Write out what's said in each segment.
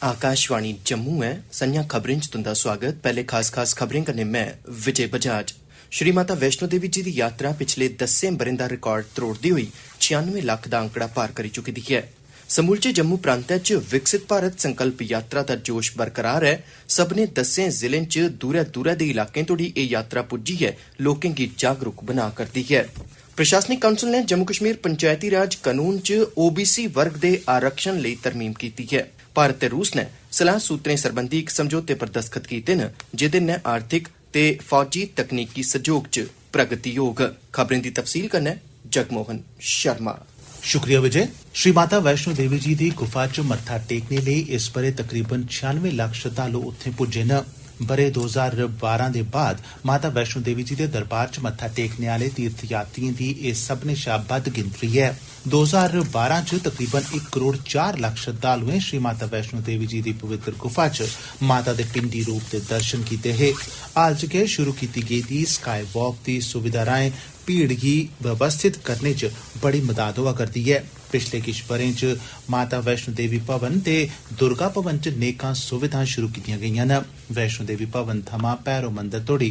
आकाशवाणी जम्मू है। संया खबरें च तुंदा स्वागत। पहले खास खबरें कन्नै मैं विजय बजाज। श्री माता वैष्णो देवी जी दी यात्रा पिछले 10 ब'रें दा रिकार्ड त्रोड़दी होई 96 लक्ख दा आंकड़ा पार करी चुकी दी है। समूलचे जम्मू प्रांतै च विकसित भारत संकल्प यात्रा दा जोश बरकरार है। सभनें 10 जिलें च दूरै दे इलाकें तोड़ी एह यात्रा पुज्जी है, लोकें गी जागरूक बना करदी है। प्रशासनिक काउंसल ने जम्मू कश्मीर पंचायती राज कानून च ओबीसी वर्ग दे आरक्षण लेई तरमीम कीती है। भारत ते रूस ने सलाह सूत्रें सरबंधी इक समझौते पर दस्तखत कीते न, जेदे नै आर्थिक ते फौजी तकनीकी सहयोग च प्रगति होग। खबरें दी तफसील कन्नै जगमोहन शर्मा। शुक्रिया विजय। श्री माता वैष्णो देवी जी दी गुफा च मत्था टेकने लेई इस बरे तकरीबन 96 लक्ख श्रद्धालु उत्थे पुज्जे न। बरे 2012 दे बाद माता वैष्णो देवी जी दे दरबार च मत्था टेकने आले तीर्थ यात्रियें दी एह सभनें शा बद्द गिनतरी है। 2012 च तकरीबन 1 करोड़ 4 लक्ख श्रद्धालुएं श्री माता वैष्णो देवी जी दी पवित्र गुफा च माता दे पिंडी रूप दे दर्शन कीते हे। हाल च गै शुरू कीती गेदी स्काई वॉक दी सुविधा राएं भीड़ गी व्यवस्थित करने च बड़ी मदद होआ करदी है। पिछले किश ब'रें च माता वैष्णो देवी भवन ते दुर्गा भवन च नेकां सुविधां शुरू कीतियां गेईयां न। वैष्णो देवी भवन थमां भैरो मंदर तोड़ी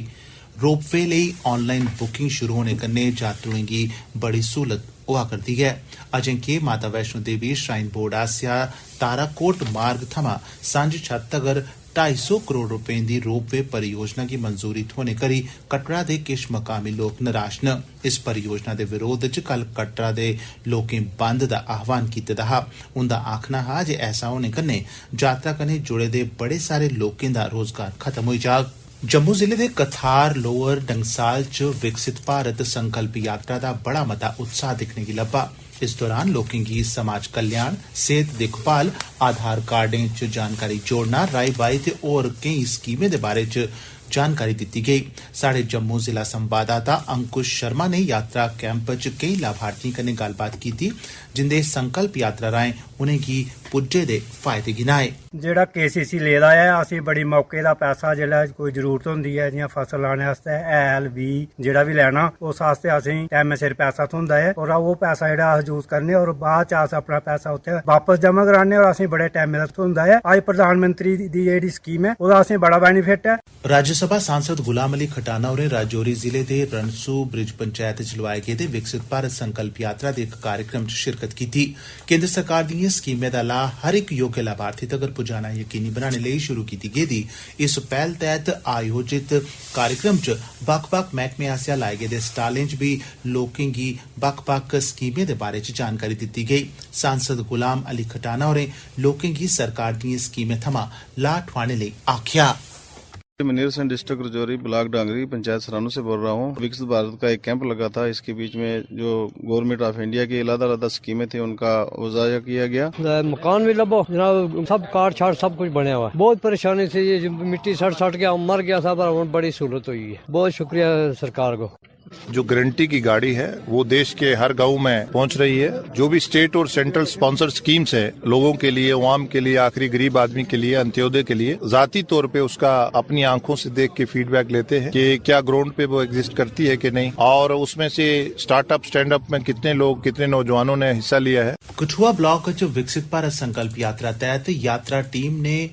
रोपवे लेई ऑनलाइन बुकिंग शुरू होने कन्नै यात्रुएं गी बड़ी सहूलत होआ करदी है। अजें के माता वैष्णो देवी श्राइन बोर्ड आसेआ ताराकोट मार्ग थमां सांझ छत तगर 250 करोड़ रुपए दी रोपवे परियोजना गी मंजूरी थ्होने करी कटड़ा दे किश मकामी लोक निराश न। इस परियोजना दे विरोध च कल कटड़ा दे लोकें बंद दा आह्वान कीते दा हा। उंदा आखना हा जे ऐसा होने कन्नै यात्रा कन्नै जुड़े दे बड़े सारे लोकें दा रोजगार खत्म होई जाग। जम्मू जिले दे कथार लोअर डंगसाल च विकसित भारत संकल्प यात्रा दा बड़ा मता उत्साह दिखने गी लब्भा। इस दौरान लोकें गी समाज कल्याण, सेहत दिक्खभाल, आधार कार्डें च जानकारी जोड़ना, राई बाई ते होर केई स्कीमें दे बारे च जानकारी दित्ती गई। साढ़े जम्मू जिला संवाददाता अंकुश शर्मा ने यात्रा कैंप च केई लाभार्थियों कन्नै गल्लबात कीती, जिंदे संकल्प यात्रा राएं उनेंगी पुज्जे दे फायदे गिनाए। जेड़ा केसीसी लेदा है, असीं बड़ी मौके दा पैसा जेल्लै कोई जरूरत होंदी है, जियां फसल लाने आस्तै हैल बी जेड़ा भी लैना, उस आस्तै असें टाइम सिर पैसा थ्होंदा है और वो पैसा जेड़ा अस यूज करने और बाद च अस अपना पैसा उत्थे वापस जमा कराने और असें बड़े टाइम दा थ्होंदा है। अज प्रधानमंत्री दी जेड़ी स्कीम है ओह्दा असें बड़ा बेनीफिट है। राज्यसभा सांसद गुलाम अली खटाना होरें राजौरी जिले दे रणसू ब्रिज पंचायत च लोआए गेदे विकसित भारत संकल्प यात्रा दे इक कार्यक्रम च शिरकत कीती। केंद्र सरकार दियें स्कीमें दा लाह हर इक योग्य लाभार्थी तगर पुजाना यकीनी बनाने लेई शुरू कीती गेदी इस पैहल तैहत आयोजित कार्यक्रम च बक्ख-बक्ख मैह्कमें आसेआ लाए गेदे स्टालें च भी लोकें गी बक्ख-बक्ख स्कीमें दे बारे च जानकारी दित्ती गेई। सांसद गुलाम अली खटाना होरें लोकें गी सरकार दियें स्कीमें थमां लाह ठोआने लेई आखेआ। मनीर सिंह, डिस्ट्रिक्ट रजौरी, ब्लॉक डांगरी, पंचायत सरानू से बोल रहा हूँ। विकसित भारत का एक कैंप लगा था। इसके बीच में जो गवर्नमेंट ऑफ इंडिया की अलग-अलग स्कीमें थी उनका वजाया किया गया। मकान भी लबो जनाब, सब कार्ड छाड़ सब कुछ बना हुआ। बहुत परेशानी से ये मिट्टी सट गया, मर गया था, पर बड़ी सहूलत हुई है। बहुत शुक्रिया सरकार को। जो गारंटी की गाड़ी है वो देश के हर गांव में पहुंच रही है। जो भी स्टेट और सेंट्रल स्पॉन्सर्ड स्कीम्स है लोगों के लिए, आवाम के लिए, आखिरी गरीब आदमी के लिए, अंत्योदय के लिए, जाती तौर पे उसका अपनी आंखों से देख के फीडबैक लेते हैं कि क्या ग्राउंड पे वो एग्जिस्ट करती है कि नहीं, और उसमें से स्टार्टअप स्टैंड अप में कितने लोग, कितने नौजवानों ने हिस्सा लिया है। कठुआ ब्लॉक च विकसित भारत संकल्प यात्रा तहत यात्रा टीम ने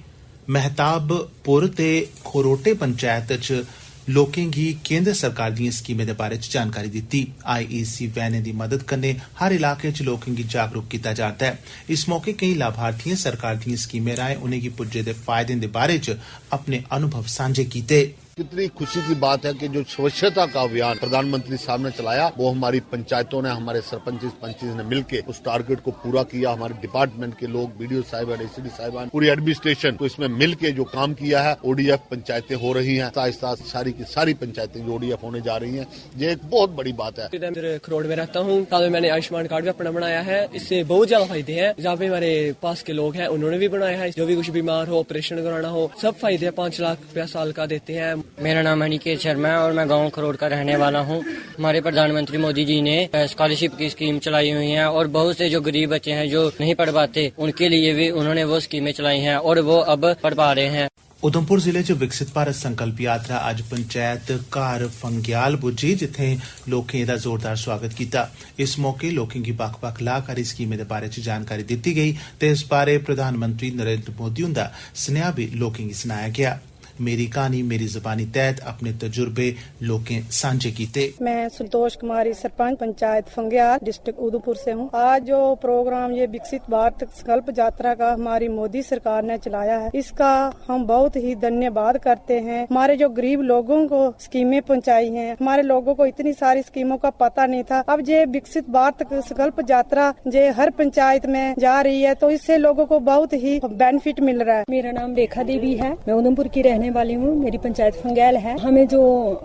मेहताबपुर ते खोरोटे पंचायत च लोकें गी केंद्र सरकार दियें स्कीमें दे बारे च जानकारी दित्ती। IEC वैनें दी मदद कन्नै हर इलाके च लोकें गी जागरूक कीता जा'रदा है। इस मौके केई लाभार्थियें सरकार दियें स्कीमें राएं उनेंगी पुज्जे दे फायदें दे बारे च अपने अनुभव सांझे कीते। कितनी खुशी की बात है कि जो स्वच्छता का अभियान प्रधानमंत्री साहब ने चलाया वो हमारी पंचायतों ने, हमारे सरपंच ने मिलके उस टारगेट को पूरा किया। हमारे डिपार्टमेंट के लोग, BDO साहिबान, ACD साहिबान, पूरी एडमिनिस्ट्रेशन को इसमें मिलके जो काम किया है। ODF पंचायतें हो रही हैं, आहिस्ता सारी की सारी पंचायतें जो ODF होने जा रही हैं, ये एक बहुत बड़ी बात है। इधर खरोड़ में रहता हूँ, ताकि मैंने आयुष्मान कार्ड भी अपना बनाया है। इससे बहुत ज्यादा फायदे हैं। जहाँ पे हमारे पास के लोग हैं उन्होंने भी बनाया है। जो भी कुछ बीमार हो, ऑपरेशन कराना हो, सब फायदे 5 लाख रुपया साल का देते हैं। मेरा नाम अनिकेत शर्मा है और मैं गांव खरोड़ का रहने वाला हूं। हमारे प्रधानमंत्री मोदी जी ने स्कॉलरशिप की स्कीम चलाई हुई है और बहुत से जो गरीब बच्चे हैं जो नहीं पढ़ पाते उनके लिए भी उन्होंने वो स्कीमें चलाई हैं और वो अब पढ़ पा रहे हैं। उधमपुर जिले च विकसित भारत संकल्प यात्रा अज्ज पंचैत घर फंग्याल पुज्जी, जित्थे लोकें एदा जोरदार स्वागत कीता। इस मौके लोकें गी बक्ख-बक्ख लाभकारी स्कीमें दे बारे च जानकारी दित्ती गेई ते इस बारे प्रधानमंत्री नरेंद्र मोदी हुंदा सनेहा भी लोकें गी सनाया गया। मेरी कहानी मेरी ज़बानी तहत अपने तजुर्बे लोकें सांझे कीते। मैं संतोष कुमारी, सरपंच पंचायत फंग्याल, डिस्ट्रिक्ट उधमपुर से हूँ। आज जो प्रोग्राम ये विकसित भारत संकल्प यात्रा का हमारी मोदी सरकार ने चलाया है, इसका हम बहुत ही धन्यवाद करते हैं। हमारे जो गरीब लोगों को स्कीमें पहुँचाई हैं, हमारे लोगों को इतनी सारी स्कीमों का पता नहीं था। अब ये विकसित भारत संकल्प यात्रा जो हर पंचायत में जा रही है, तो इससे लोगों को बहुत ही बेनिफिट मिल रहा है। मेरा नाम रेखा देवी है, मैं उधमपुर की रहने वाली हूँ। मेरी पंचायत फंग्याल है। हमें जो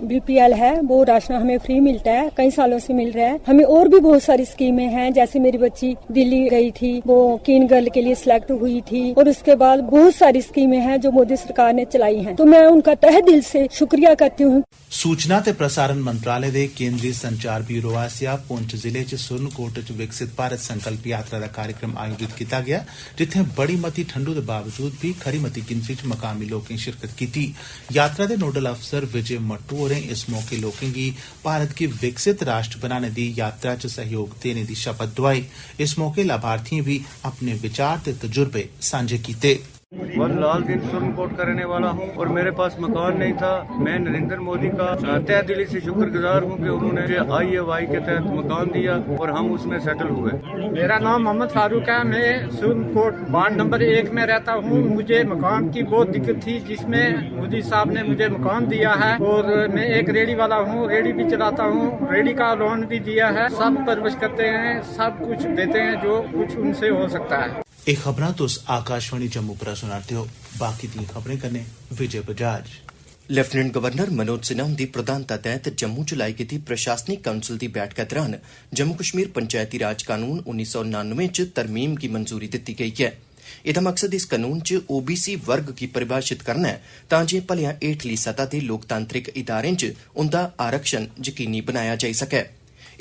BPL है वो राशन हमें फ्री मिलता है, कई सालों से मिल रहा है। हमें और भी बहुत सारी स्कीमें हैं, जैसे मेरी बच्ची दिल्ली गई थी, वो कीन गर्ल के लिए सिलेक्ट हुई थी, और उसके बाद बहुत सारी स्कीमें हैं जो मोदी सरकार ने चलाई हैं। तो मैं उनका तहे दिल से शुक्रिया करती हूँ। सूचना ते प्रसारण मंत्रालय दे केंद्रीय संचार ब्यूरो आसेआ पुंछ जिले च सुरनकोट च विकसित भारत संकल्प यात्रा दा कार्यक्रम आयोजित किया गया, जिथे बड़ी मती ठंडू दे बावजूद भी खरी मती गिनतरी च मकामी लोकें शिरकत की। यात्रा दे नोडल अफसर विजय मट्टू होरें इस मौके लोकें गी भारत गी विकसित राष्ट्र बनाने दी यात्रा च सहयोग देने दी शपथ दुआई। इस मौके लाभार्थियों भी अपने विचार ते तजुर्बे सांझे कीते। बहुत लाल दिन सुरनकोट का रहने वाला हूँ और मेरे पास मकान नहीं था। मैं नरेंद्र मोदी का तहे दिली से शुक्रगुजार हूँ कि उन्होंने IAY के तहत मकान दिया और हम उसमें सेटल हुए। मेरा नाम मोहम्मद फारूक है, मैं सुरनकोट वार्ड नंबर 1 में रहता हूँ। मुझे मकान की बहुत दिक्कत थी, जिसमें मोदी साहब ने मुझे मकान दिया है और मैं एक रेडी वाला हूँ, रेडी भी चलाता हूँ, रेडी का लोन भी दिया है। सब परवरिश करते हैं, सब कुछ देते हैं जो कुछ उनसे हो सकता है। ਇਹ खबरां तुस आकाशवाणी जम्मू पर सुनाते हो। बाकी दी खबरें कन्नै विजय बजाज। लेफ्टिनेंट गवर्नर मनोज सिन्हा हुंदी प्रधानता तैह्त जम्मू च लाई गेदी प्रशासनिक काउंसल दी बैठका दौरान जम्मू कश्मीर पंचायती राज कानून 1999 च तरमीम गी मंजूरी दित्ती गेई है। एह्दा मकसद इस कानून च OBC वर्ग गी परिभाषित करना है, तां जे भलेआं हेठली सतह दे लोकतांत्रिक इदारें च उंदा आरक्षण यकीनी बनाया जाई सकै।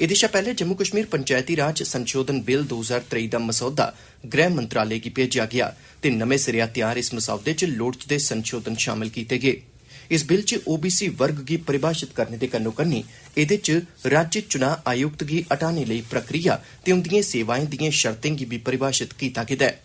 एह्दे शा पैह्ले जम्मू कश्मीर पंचायती राज संशोधन बिल 2023 दा मसौदा गृह मंत्रालय गी भेजेआ गया ते नमें सिरेआ तैयार इस मसौदे च लोड़चदे संशोधन शामल कीते गे। इस बिल च OBC वर्ग गी परिभाषित करने दे कन्नो कन्नी एह्दे च राज्य चुनां आयुक्त गी हटाने लेई प्रक्रिया ते उंदिएं सेवाएं दिएं शर्तें गी भी परिभाषित कीता गेदा है।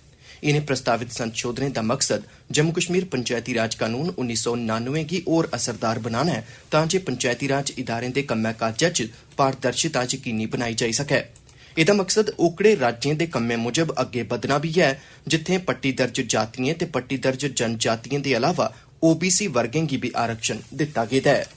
इन्हें प्रस्तावित संशोधनें दा मकसद जम्मू कश्मीर पंचायती राज कानून 1999 गी होर असरदार बनाना है, तां जे पंचायती राज इदारें दे कम्मै काजा च पारदर्शिता यकीनी बनाई जाई सकै। एह्दा मकसद ओकड़े राज्यें दे कम्में मुजब अग्गे बधना भी है, जित्थें पट्टी दर्ज जातियें ते पट्टी दर्ज जनजातियें दे अलावा OBC वर्गें गी भी आरक्षण दित्ता गेदा है।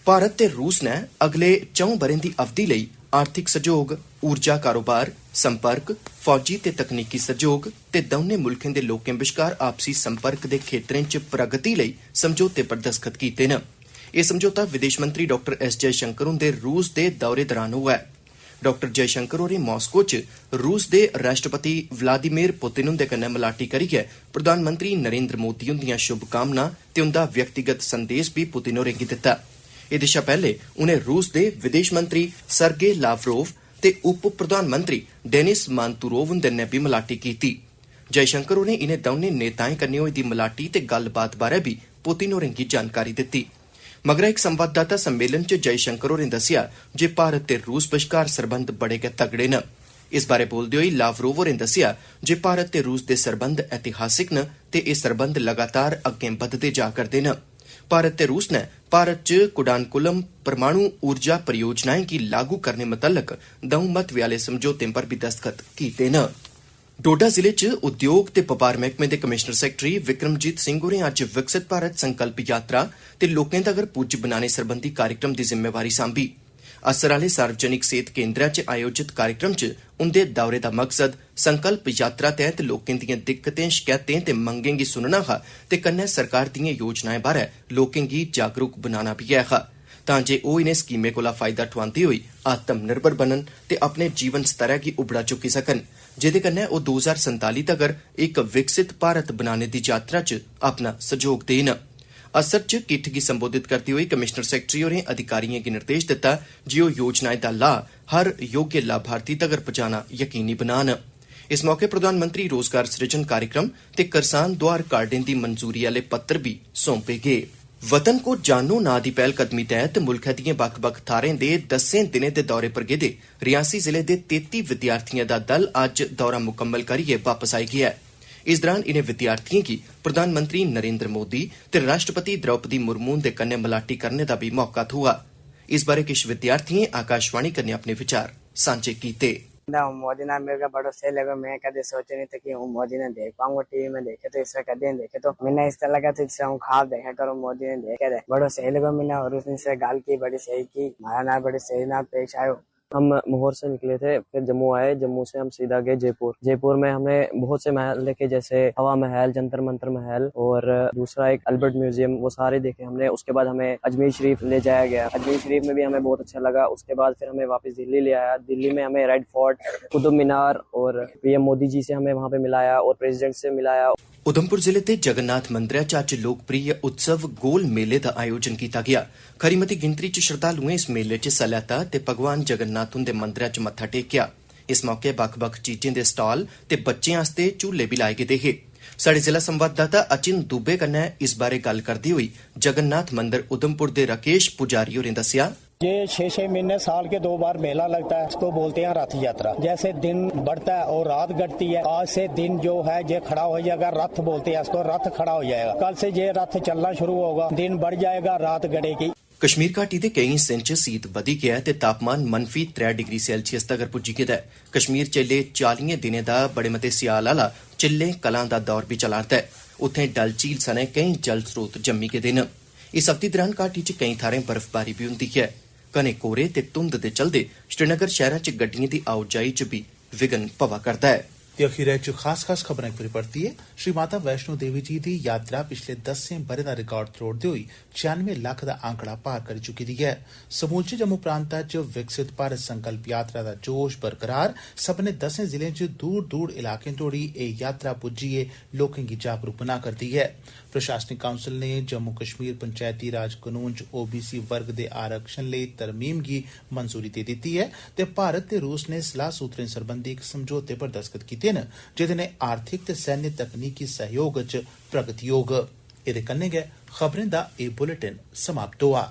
भारत ते रूस ने अगले 4 ब'रें दी अवधि लेई आर्थिक सहयोग, ऊर्जा कारोबार, संपर्क, फौजी ते तकनीकी सहयोग ते दौनें मुल्खें दे लोकें बश्कार आपसी संपर्क दे खेत्तरें च प्रगति लेई समझौते पर दस्तखत कीते न। एह् समझौता विदेश मंत्री डॉ S जयशंकर हुंदे रूस दे दौरे दौरान होआ है। डॉ जयशंकर होरें मास्को च रूस दे राष्ट्रपति व्लादिमीर पुतिन हुंदे कन्नै मलाटी करियै प्रधानमंत्री नरेंद्र मोदी हुंदियां शुभकामनां ते उंदा व्यक्तिगत संदेश भी पुतिन होरें गी दित्ता। एह्दे शा पैह्ले उनें रूस दे विदेश मंत्री सरगे लावरोव ते उप प्रधानमंत्री डेनिस मांतुरोव हुंदे नै भी मलाटी कीती। जयशंकर होरें इनें दौनें नेताएं कन्नै होई दी मलाटी ते गल्लबात बारै भी पुतिन होरें गी जानकारी दित्ती। मगरा इक संवाददाता सम्मेलन च जयशंकर होरें दस्सेआ जे भारत ते रूस बश्कार सरबंध बड़े गै तगड़े न। इस बारै बोलदे होई लावरोव होरें दस्सेआ जे भारत ते रूस दे सरबंध ऐतिहासिक न ते एह् सरबंध लगातार अग्गें बधदे जा करदे न। भारत ते रूस ने भारत च कुडानकुलम परमाणु ऊर्जा परियोजनाएं गी लागू करने मतल्लक दऊं महत्वे आह्ले समझौतें पर भी दस्तखत कीते न। डोडा जिले च उद्योग ते बपार मैह्कमे दे कमिशनर सैक्रेटरी विक्रमजीत सिंह होरें अज्ज विकसित भारत संकल्प यात्रा ते लोकें तगर पुज्ज बनाने सरबंधी कार्यक्रम दी जिम्मेवारी सांभी। असर आह्ले सार्वजनिक सेहत केंद्रै च आयोजित कार्यक्रम च उंदे दौरे दा मकसद संकल्प यात्रा तैह्त लोकें दिएं दिक्कतें, शकैतें ते मंगें गी सुनना हा ते कन्नै सरकार दिएं योजनाएं बारै लोकें गी जागरूक बनाना बी ऐ, तां जे ओह् इनें स्कीमें कोला फायदा ठोआंदे होई आत्मनिर्भर बनन ते अपने जीवन स्तरै गी उबड़ा चुक्की सकन, जेह्दे कन्नै ओह् 2047 तगर एक विकसित भारत बनाने दी यात्रा च अपना सहयोग देन। असर च किट्ठ गी संबोधित करदे होई कमिशनर सैक्रेटरी होरें अधिकारिएं गी निर्देश दित्ता जे ओह् योजनाएं दा लाह् हर योग्य लाभार्थी तगर पजाना यकीनी बनान। इस मौके प्रधानमंत्री रोजगार सृजन कार्यक्रम ते किसान दुआर कार्डें दी मंजूरी आले पत्र भी सौंपे गए। वतन को जानो नां दी पैहलकदमी तैहत मुल्खै दिएं बक्ख-बक्ख थाह्रें दे 10 दिनें दे दौरे पर गेदे रियासी जिले दे 33 विद्यार्थियों दा दल अज्ज दौरा मुकम्मल करियै वापस आई गया है। इस दौरान इनें विद्यार्थियों की प्रधानमंत्री नरेंद्र मोदी ते राष्ट्रपति द्रौपदी मुर्मू दे कन्नै मलाटी करने दा भी मौका थ्होआ। इस बारे किश विद्यार्थियों आकाशवाणी कन्नै अपने विचार सांझे कीते। मोदी ने मेरे को बड़ा सही लगा। मैं कभी सोचे नहीं था कि हूँ मोदी ने देख पाऊंगा। टीवी में देखे तो इससे कभी नहीं देखे, तो मैंने इस तरह लगा तो इससे हूँ खाब देखा करो। मोदी ने देखे थे बड़ा सही लगा मैंने, और उसने से गाल की बड़ी सही की, हमारा ना बड़ी सही ना पेश आयो। हम मोहर से निकले थे, फिर जम्मू आए, जम्मू से हम सीधा गए जयपुर। जयपुर में हमें बहुत से महल देखे, जैसे हवा महल, जंतर मंतर महल और दूसरा एक अल्बर्ट म्यूजियम, वो सारे देखे हमने। उसके बाद हमें अजमेर शरीफ ले जाया गया। अजमेर शरीफ में भी हमें बहुत अच्छा लगा। उसके बाद फिर हमें वापस दिल्ली ले आया। दिल्ली में हमें रेड फोर्ट, कुतुब मीनार और पीएम मोदी जी से हमें वहाँ पे मिलाया और प्रेसिडेंट से मिलाया। उधमपुर जिले के जगन्नाथ मंदिर च अज्ज लोकप्रिय उत्सव गोल मेले का आयोजन किया गया। खरी मती गिनतरी च श्रद्धालुएं इस मेले च हिस्सा लैता ते भगवान जगन्नाथ हुंदे मंदिर च मत्था टेकिया। इस मौके बक्ख-बक्ख चीजें दे स्टाल ते बच्चें आस्ते झूले भी लाए गेदे हे। साढ़े जिला संवाददाता अचिन दुबे कन्नै इस बारे गल करदे होई जगन्नाथ मंदिर उधमपुर दे राकेश पुजारी होरें दस्सिया, ये 6-6 महीने साल के 2 बार मेला लगता है। इसको बोलते हैं रथ यात्रा। जैसे दिन बढ़ता है और रात घटती है, आज से दिन जो है ये खड़ा हो जाएगा। रथ बोलते हैं इसको, रथ खड़ा हो जाएगा। कल से ये रथ चलना शुरू होगा, दिन बढ़ जाएगा, रात घटेगी। कश्मीर घाटी दे कई हिस्सें च शीत बधी गया ते तापमान -3 डिग्री सेल्सियस तगर पुज्जी गेदा है। कश्मीर च ऐल्लै 40 दिनें दा बड़े मते स्याल आह्ला चिल्ले कलां दा दौर भी चला'रदा है। उत्थें डल झील सने कई जल स्रोत जम्मी गेदे न। इस अवधि दौरान घाटी च कई थाह्रें बर्फबारी भी हुंदी है। घने कोरे ते धुंध दे चलदे श्रीनगर शहरा च गड्डिएं दी आओजाई च भी विघन पवा करदा है। ते अखीरै च खास खबरां इक बारी परती है। श्री माता वैष्णो देवी जी दी यात्रा पिछले 10 ब'रें दा रिकार्ड त्रोड़दे होई 96 लक्ख दा आंकड़ा पार करी चुकी दी है। समूलचे जम्मू प्रांता च विकसित भारत संकल्प यात्रा दा जोश बरकरार। सब्भनें 10 जिलें च दूर दूर इलाकें तोड़ी एह् यात्रा पुज्जियै लोकें गी जागरूक बना करदी है। प्रशासनिक काउंसल ने जम्मू कश्मीर पंचायती राज कानून च ओबीसी वर्ग दे आरक्षण लेई तरमीम गी मंजूरी दे दित्ती है ते भारत ते रूस ने सलाह सूत्रें सरबंधी इक समझौते पर दस्तखत कीते न, जेह्दे नै आर्थिक ते सैन्य तकनीकी सहयोग च प्रगति होग। एह्दे कन्नै गै खबरें दा एह् बुलेटिन समाप्त होआ।